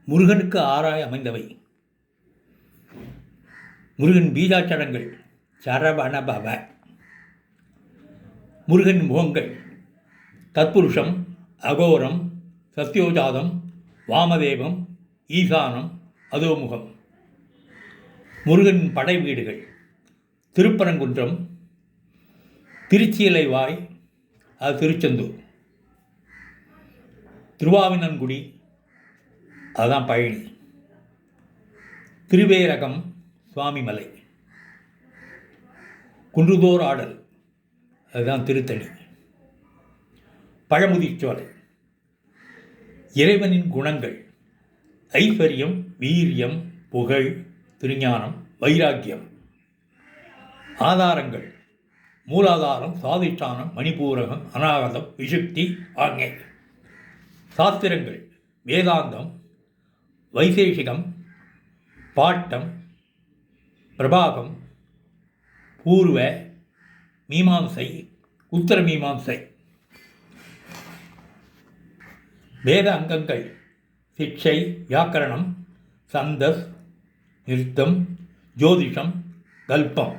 முருகனுக்கு ஆறாய் அமைந்தவை. முருகன் பீஜாட்சரங்கள் சரவணபவ. முருகன் முகங்கள் தத்புருஷம், அகோரம், சத்யோஜாதம், வாமதேவம், ஈசானம், அதோமுகம். முருகன் படை வீடுகள் திருப்பரங்குன்றம், திருச்சியலைவாய், அது திருச்செந்தூர். திருவாவினன்குடி, அதுதான் பழனி. திருவேரகம், சுவாமிமலை. குன்றுதோர் ஆடல், அதுதான் திருத்தணி. பழமுதிர்ச்சோலை. இறைவனின் குணங்கள் ஐஸ்வர்யம், வீரியம், புகழ், திருஞானம், வைராக்கியம். ஆதாரங்கள் மூலாதாரம், சுவாதிஷ்டானம், மணிபூரகம், அநாகதம், விசுக்தி, ஆக்ஞை. சாஸ்திரங்கள் வேதாந்தம், வைசேஷிகம், பாட்டம், பிரபாகம், பூர்வ மீமாம்சை, உத்தர மீமாம்சை. வேத அங்கங்கள் சிக்ஷை, வியாக்கரணம், சந்தஸ், நிருத்தம், ஜோதிஷம், கல்பம்.